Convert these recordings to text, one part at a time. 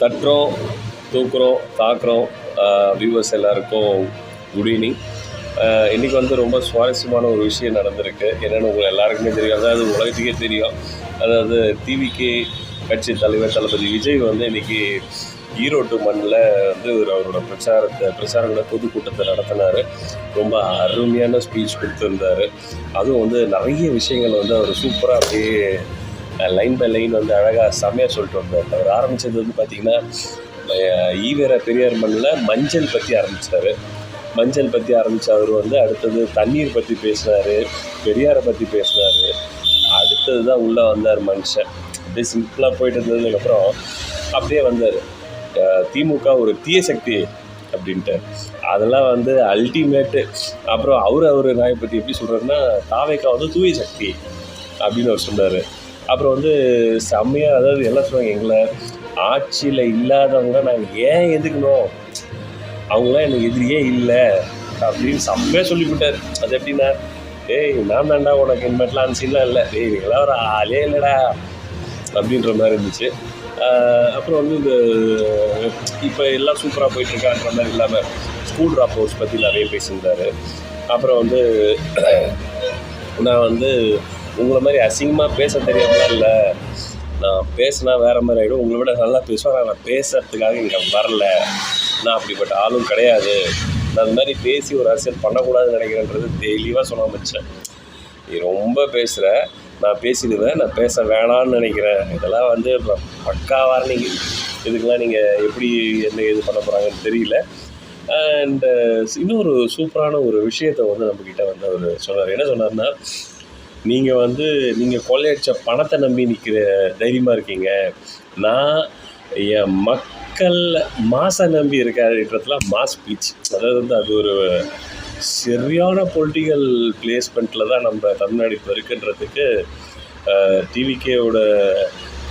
தட்டுறோம், தூக்குறோம், தாக்குறோம். Viewers எல்லாருக்கும் good evening. இன்றைக்கி வந்து ரொம்ப சுவாரஸ்யமான ஒரு விஷயம் நடந்திருக்கு. என்னென்னு உங்களுக்கு எல்லாருக்குமே தெரியும், அதாவது உலகத்துக்கே தெரியும். அதாவது டிவிகே கட்சி தலைவர் தளபதி விஜய் வந்து இன்றைக்கி ஈரோட்டு மண்ணில் வந்து அவரோட பிரச்சாரங்கள பொதுக்கூட்டத்தை நடத்தினார். ரொம்ப அருமையான ஸ்பீச் கொடுத்துருந்தார். அதுவும் வந்து நிறைய விஷயங்கள் வந்து அவர் சூப்பராக அப்படியே லைன் பை லைன் வந்து அழகாக செம்மையாக சொல்லிட்டு வந்தார். அவர் ஆரம்பித்தது வந்து பார்த்திங்கன்னா, ஈவேரா பெரியார் மண்ணில் மஞ்சள் பற்றி ஆரம்பித்தார். மஞ்சள் பற்றி ஆரம்பித்த அவர் வந்து அடுத்தது தண்ணீர் பற்றி பேசினார், பெரியாரை பற்றி பேசினார். அடுத்தது தான் உள்ளே வந்தார் மனுஷன். அப்படியே சிம்பிளாக போயிட்டு இருந்ததுக்கப்புறம் அப்படியே வந்தார். திமுக ஒரு தீய சக்தி அப்படின்ட்டு, அதெல்லாம் வந்து அல்டிமேட்டு. அப்புறம் அவர் நாயை பற்றி எப்படி சொல்கிறாருன்னா, தாவேக்கா வந்து தூய சக்தி அப்படின்னு அவர் சொன்னார். அப்புறம் வந்து செம்மையாக, அதாவது எல்லாம் சொல்லுவாங்க, எங்களை ஆட்சியில் இல்லாதவங்க நாங்கள் ஏன் எதுக்கணும், அவங்களாம் எனக்கு எதிரியே இல்லை அப்படின்னு செம்மையாக சொல்லிவிட்டார். அது எப்படின்னா, ஏய் நான் தாண்டா உனக்கு இனிமேட்லாம் அந்த சீன்லாம் இல்லை, ஏய் நீங்களாம் ஒரு ஆளே இல்லைடா அப்படின்ற மாதிரி இருந்துச்சு. அப்புறம் வந்து இந்த இப்போ எல்லாம் சூப்பராக போயிட்டுருக்கான்ற மாதிரி இல்லாமல் ஸ்கூல் ட்ராப் அவுட்ஸ் பற்றி நிறைய பேசியிருந்தார். அப்புறம் வந்து நான் வந்து உங்களை மாதிரி அசிங்கமாக பேச தெரியாமலாம் இல்லை, நான் பேசினா வேறு மாதிரி ஆகிடும், உங்களை விட நல்லா பேசுவேன், நான் பேசுகிறதுக்காக இங்கே வரல, நான் அப்படிப்பட்ட ஆளும் கிடையாது, நான் அந்த மாதிரி பேசி ஒரு அரசியல் பண்ணக்கூடாதுன்னு நினைக்கிறேன்றது தெளிவாக சொன்ன வச்சேன். நீ ரொம்ப பேசுகிற, நான் பேசிடுவேன், நான் பேச வேணான்னு நினைக்கிறேன், இதெல்லாம் வந்து பக்காவாக நீங்கள் இதுக்கெல்லாம் நீங்கள் எப்படி என்ன இது பண்ண போகிறாங்கன்னு தெரியல. அண்டு இன்னொரு சூப்பரான ஒரு விஷயத்தை வந்து நம்மக்கிட்ட வந்து அவர் சொன்னார். என்ன சொன்னார்னா, நீங்கள் கொள்ளையடிச்ச பணத்தை நம்பி நிற்கிற தைரியமாக இருக்கீங்க, நான் என் மக்கள் மாசை நம்பி இருக்காருன்றதுலாம் மாஸ் ஸ்பீச். அதாவது வந்து அது ஒரு சரியான பொலிட்டிக்கல் பிளேஸ்மெண்ட்டில் தான் நம்ம தமிழ்நாடு இப்போ இருக்குன்றதுக்கு டிவிகேவோட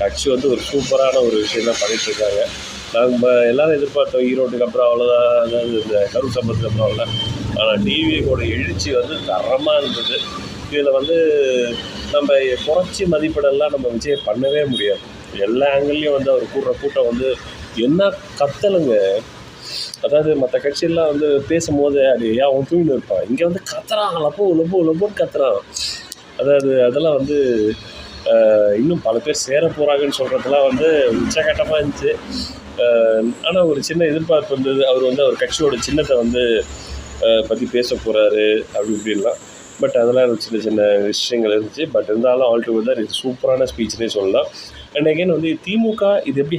கட்சி வந்து ஒரு சூப்பரான ஒரு விஷயம் தான் பண்ணிகிட்ருக்காங்க. நம்ம எல்லோரும் எதிர்பார்த்தோம் ஈரோட்டுக்கு அப்புறம் அவ்வளோதான், அதாவது இந்த கரூர் சம்பவத்துக்கு அப்புறம் அவ்வளோதான். ஆனால் டிவியோட எழுச்சி வந்து தரமாக இருந்தது. இதில் வந்து நம்ம குறைச்சி மதிப்பிடலாம் நம்ம விஜய் பண்ணவே முடியாது. எல்லா ஆங்கிள்லேயும் வந்து அவர் கூடுற கூட்டம் வந்து என்ன கத்தலுங்க. அதாவது மற்ற கட்சியெல்லாம் வந்து பேசும்போது அது ஏன் அவன் தூங்கின்னு இருப்பான், இங்கே வந்து கத்துறான், லப்போன்னு கத்துறான். அதாவது அதெல்லாம் வந்து இன்னும் பல பேர் சேர போகிறாங்கன்னு சொல்கிறதுலாம் வந்து உச்சகட்டமாக இருந்துச்சு. ஆனால் ஒரு சின்ன எதிர்பார்ப்பு இருந்தது, அவர் வந்து அவர் கட்சியோட சின்னத்தை வந்து பற்றி பேச போகிறாரு அப்படி இப்படின்லாம். பட் அதெல்லாம் சின்ன சின்ன விஷயங்கள் இருந்துச்சு. பட் இருந்தாலும் ஆல் டுகெதர் இது சூப்பரான ஸ்பீச்னே சொல்லலாம். அண்ட் அகைன் வந்து திமுக இது எப்படி